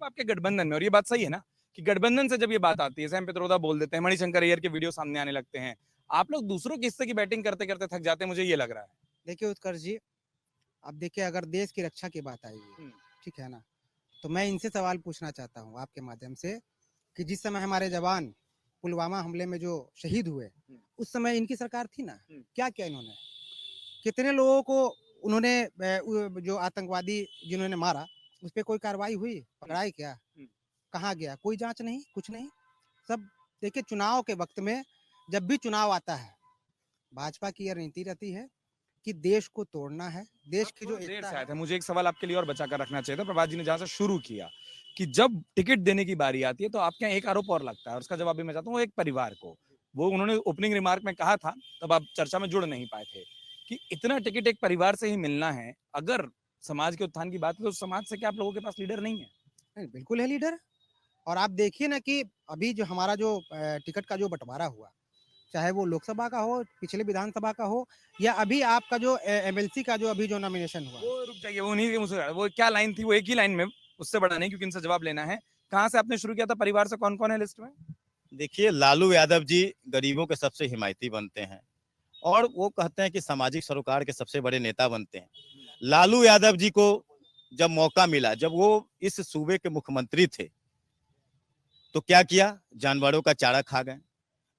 आपके गठबंधन में, और ये बात सही है ना कि गठबंधन से जब ये बात आती है, सैम पित्रोदा बोल देते हैं, मणिशंकर अय्यर के वीडियो सामने आने लगते हैं, आप लोग दूसरों के हिस्से की बैटिंग करते करते थक जाते हैं, मुझे ये लग रहा है। देखिए उत्कर्ष जी, अब देखिए अगर देश की रक्षा की बात आएगी, ठीक है ना, तो मैं इनसे सवाल पूछना चाहता हूँ आपके माध्यम से कि जिस समय हमारे जवान पुलवामा हमले में जो शहीद हुए, उस समय इनकी सरकार थी ना, क्या किया इन्होंने? कितने लोगों को उन्होंने जो आतंकवादी जिन्होंने मारा, उस पर कोई कार्रवाई हुई? पकड़ाई क्या? कहाँ गया? कोई जांच नहीं, कुछ नहीं। सब देखिए चुनाव के वक्त में, जब भी चुनाव आता है, भाजपा की यह रणनीति रहती है कि देश को तोड़ना है, देश की जो देर एकता से आए थे, है। मुझे एक सवाल आपके लिए और बचा कर रखना चाहिए था। प्रभात जी ने जहां से शुरू किया कि जब टिकट देने की बारी आती है तो आपके यहाँ एक आरोप और लगता है, और उसका जवाब भी मैं चाहता हूँ, वो एक परिवार को, वो उन्होंने ओपनिंग रिमार्क में कहा था, तब आप चर्चा में जुड़ नहीं पाए थे कि इतना टिकट एक परिवार से ही मिलना है। अगर समाज के उत्थान की बात है तो समाज से क्या आप लोगों के पास लीडर नहीं है? नहीं, बिल्कुल है लीडर। और आप देखिए ना कि अभी जो हमारा जो टिकट का जो बंटवारा हुआ, चाहे वो लोकसभा का हो, पिछले विधानसभा का हो, या अभी आपका जो एमएलसी का जो अभी जो नॉमिनेशन हुआ। वो रुक जाइए, वो उन्हीं के मुंह से, वो क्या लाइन थी, वो एक ही लाइन में, उससे बड़ा नहीं, क्योंकि इनसे जवाब लेना है। कहाँ से आपने शुरू किया था? परिवार से कौन कौन है लिस्ट में? देखिए, लालू यादव जी गरीबों के सबसे हिमायती बनते हैं और वो कहते हैं कि सामाजिक सरोकार के सबसे बड़े नेता बनते हैं। लालू यादव जी को जब मौका मिला, जब वो इस सूबे के मुख्यमंत्री थे, तो क्या किया? जानवरों का चारा खा गए।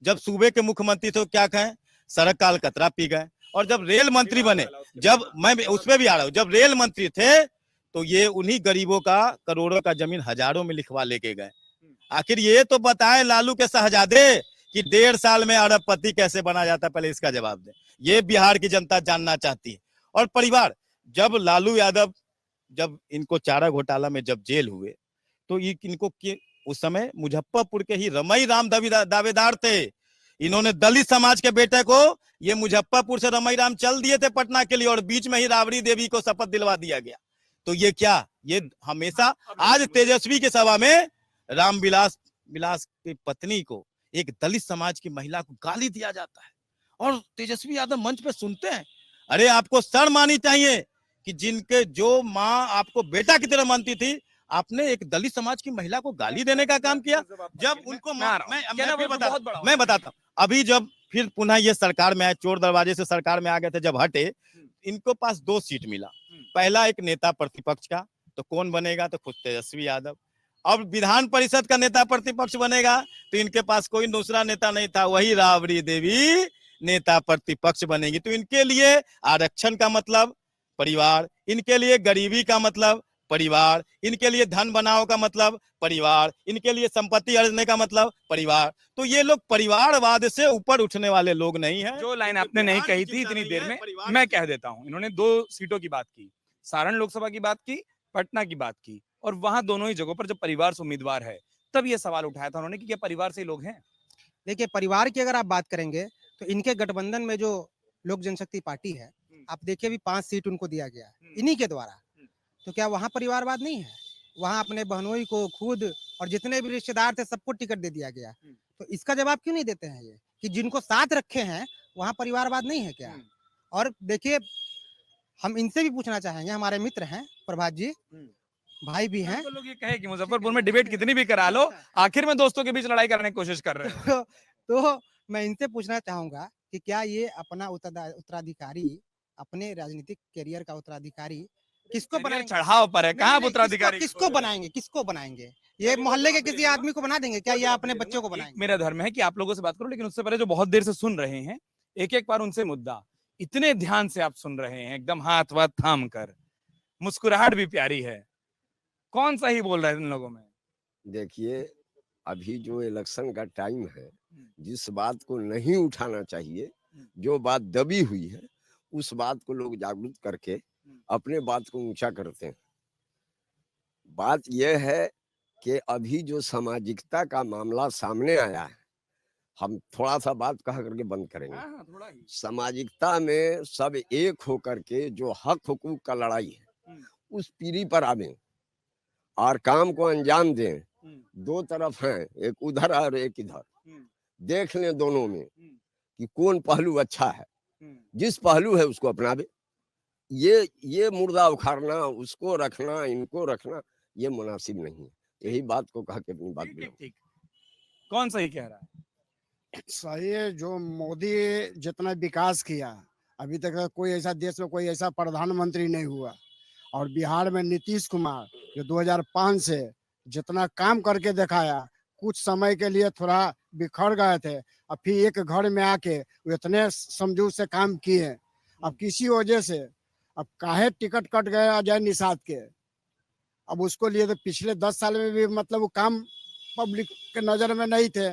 जब सूबे के मुख्यमंत्री थे तो क्या कहें? सड़क का अलकतरा पी गए। और जब रेल मंत्री बने, जब मैं उसमें भी आ रहा हूँ, जब रेल मंत्री थे तो ये उन्हीं गरीबों का करोड़ों का जमीन हजारों में लिखवा लेके गए। आखिर ये तो बताएं लालू के शहजादे कि 1.5 साल में अरबपति कैसे बना जाता, पहले इसका जवाब दें। ये बिहार की जनता जानना चाहती है। और परिवार, जब लालू यादव, जब इनको चारा घोटाला में जब जेल हुए तो इनको उस समय मुजफ्फरपुर के ही रमई राम दावेदार थे। इन्होंने दलित समाज के बेटे को, ये मुजफ्फरपुर से रमई राम चल दिए थे पटना के लिए और बीच में ही राबड़ी देवी को शपथ दिलवा दिया गया। तो ये क्या, ये हमेशा, आज तेजस्वी की सभा में रामविलास की पत्नी को, एक दलित समाज की महिला को गाली दिया जाता है और तेजस्वी यादव मंच पे सुनते हैं। अरे आपको शर्म आनी चाहिए कि जिनके जो माँ आपको बेटा की तरह मानती थी, आपने एक दलित समाज की महिला को गाली देने का काम किया। जब उनको मैं बताता हूँ, अभी जब फिर पुनः ये सरकार में आए, चोर दरवाजे से सरकार में आ गए थे, जब हटे, इनको पास 2 सीट मिला। पहला एक नेता प्रतिपक्ष का, तो कौन बनेगा? तो खुद तेजस्वी यादव। अब विधान परिषद का नेता प्रतिपक्ष बनेगा तो इनके पास कोई दूसरा नेता नहीं था, वही राबड़ी देवी नेता प्रतिपक्ष बनेगी। तो इनके लिए आरक्षण का मतलब परिवार, इनके लिए गरीबी का मतलब परिवार, इनके लिए धन बनाओ का मतलब परिवार, इनके लिए संपत्ति अर्जने का मतलब परिवार। तो ये लोग परिवारवाद से ऊपर उठने वाले लोग नहीं है। जो लाइन आपने नहीं कही थी इतनी देर में, मैं कह देता हूं। इन्होंने 2 सीटों की बात की, सारण लोकसभा की बात की, पटना की बात की, और वहां दोनों ही जगहों पर जब परिवार से उम्मीदवार है, तब ये सवाल उठाया था उन्होंने कि क्या परिवार से लोग हैं? देखिए परिवार की अगर आप बात करेंगे तो इनके गठबंधन में जो लोक जनशक्ति पार्टी है, आप देखिए अभी 5 सीट उनको दिया गया इन्हीं के द्वारा। तो क्या वहाँ परिवारवाद नहीं है? वहाँ अपने बहनोई को खुद और जितने भी रिश्तेदार थे सबको टिकट दे दिया गया। तो इसका जवाब क्यों नहीं देते हैं ये कि जिनको साथ रखे हैं वहाँ परिवारवाद नहीं है क्या? और देखिए हम इनसे भी पूछना चाहेंगे, हमारे मित्र हैं प्रभात जी, भाई भी हैं। तो लोग ये कहे कि मुजफ्फरपुर में डिबेट कितनी भी करा लो, आखिर में दोस्तों के बीच लड़ाई करने की कोशिश कर रहे हो। तो मैं इनसे पूछना चाहूंगा कि क्या ये अपना उत्तराधिकारी, अपने राजनीतिक करियर का उत्तराधिकारी किसको बनाएंगे? चढ़ाव पर है, कहाँ उत्तराधिकारी? किसको बनाएंगे? किसको बनाएंगे? ये मोहल्ले के किसी आदमी को बना देंगे क्या? ये अपने बच्चों को बनाएंगे? मेरा धर्म है कि आप लोगों से बात करो, लेकिन उससे पहले जो बहुत देर से सुन रहे हैं, एक बार उनसे मुद्दा, इतने ध्यान से आप सुन रहे हैं, एकदम हाथ वाथ थाम कर, मुस्कुराहट भी प्यारी है, कौन सा ही बोल रहा है इन लोगों में? देखिए, अभी जो इलेक्शन का टाइम है, जिस बात को नहीं उठाना चाहिए, जो बात दबी हुई है, उस बात को लोग जागरूक करके अपने बात को ऊंचा करते हैं। बात यह है कि अभी जो सामाजिकता का मामला सामने आया है, हम थोड़ा सा बात कह करके बंद करेंगे। सामाजिकता में सब एक होकर के जो हक हुकूक का लड़ाई है, उस पीढ़ी पर आवे और काम को अंजाम दें। 2 तरफ हैं, एक उधर और एक इधर, देख लें दोनों में कि कौन पहलू अच्छा है, जिस पहलू है उसको अपनावे। ये मुर्दा उखाड़ना, उसको रखना, इनको रखना, ये मुनासिब नहीं है। यही बात को कह के अपनी बात ठीक बोला। ठीक ठीक। कौन सही कह रहा है? सही है, जो मोदी जितना विकास किया अभी तक कोई ऐसा देश में कोई ऐसा प्रधानमंत्री नहीं हुआ। और बिहार में नीतीश कुमार जो 2005 से जितना काम करके दिखाया, कुछ समय के लिए थोड़ा बिखर गए थे, अब फिर एक घर में आके वो इतने समझूत से काम किए। अब किसी वजह से अब काहे टिकट कट गए अजय निषाद के, अब उसको लिए तो पिछले 10 साल में भी मतलब वो काम पब्लिक के नजर में नहीं थे।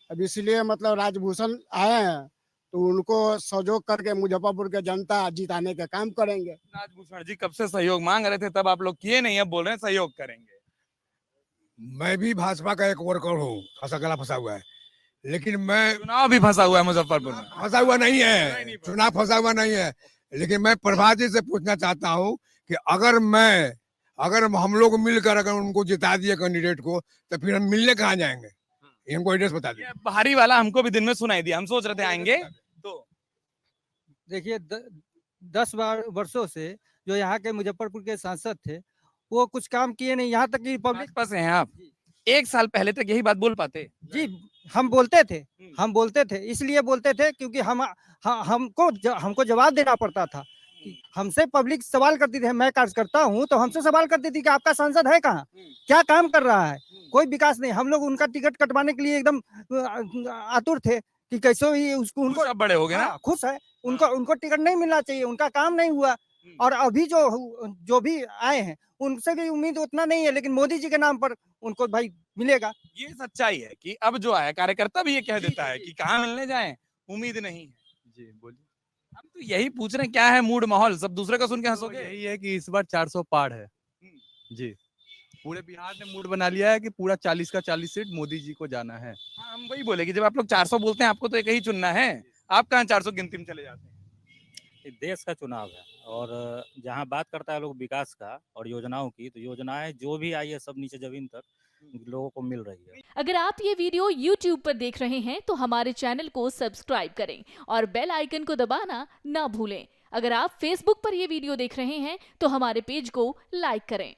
अब इसलिए मतलब राजभूषण आए हैं तो उनको सहयोग करके मुजफ्फरपुर के जनता जिताने का काम करेंगे। राजभूषण जी कब से सहयोग मांग रहे थे, तब आप लोग किए नहीं, अब बोल रहे हैं सहयोग करेंगे। मैं भी भाजपा का एक वर्कर हूँ, फंसा गला फंसा हुआ है, लेकिन मैं चुनाव भी फंसा हुआ है मुजफ्फरपुर में। फंसा हुआ नहीं है, चुनाव फंसा हुआ नहीं है, लेकिन मैं प्रभात जी से पूछना चाहता हूँ कि अगर हम लोग मिलकर अगर उनको जिता दिए कैंडिडेट को, तो फिर हम मिलने कहाँ जाएंगे? ये हमको एड्रेस बता दीजिए। ये बाहरी वाला हमको भी दिन में सुनाई दिया, हम सोच रहे थे आएंगे तो। देखिए 10 वर्षों से जो यहाँ के मुजफ्फरपुर के सांसद थे वो कुछ काम किए नहीं, यहाँ तक कि पब्लिक भाजपा से हैं आप, एक साल पहले तक यही बात बोल पाते। जी हम बोलते थे इसलिए बोलते थे क्योंकि हमको जवाब देना पड़ता था कि हमसे पब्लिक सवाल करती थी, मैं कार्यकर्ता हूँ तो हमसे सवाल करती थी कि आपका सांसद है कहाँ, क्या काम कर रहा है, कोई विकास नहीं। हम लोग उनका टिकट कटवाने के लिए एकदम आतुर थे कि कैसे भी उनको अब बड़े हो गए ना। हाँ, खुश है, उनको टिकट नहीं मिलना चाहिए, उनका काम नहीं हुआ। और अभी जो भी आए हैं उनसे भी उम्मीद उतना नहीं है, लेकिन मोदी जी के नाम पर उनको भाई मिलेगा। ये सच्चाई है कि अब जो आया कार्यकर्ता भी ये कह देता है कि कहाँ मिलने जाएं, उम्मीद नहीं है। जी बोलिए। हम तो यही पूछ रहे हैं, क्या है मूड माहौल, सब दूसरे का सुन के हंसोगे? यही है कि इस बार 400 पार है जी, पूरे बिहार ने मूड बना लिया है कि पूरा 40 का 40 सीट मोदी जी को जाना है। हाँ, हम वही बोले कि जब आप लोग 400 बोलते हैं, आपको तो एक ही चुनना है, आप कहाँ 400 गिनती में चले जाते हैं? ये देश का चुनाव है और जहाँ बात करता है लोग विकास का और योजनाओं की, तो योजनाएं जो भी आई है सब नीचे जमीन तक लोगों को मिल रही है। अगर आप ये वीडियो YouTube पर देख रहे हैं तो हमारे चैनल को सब्सक्राइब करें और बेल आइकन को दबाना ना भूलें। अगर आप Facebook पर ये वीडियो देख रहे हैं तो हमारे पेज को लाइक करें।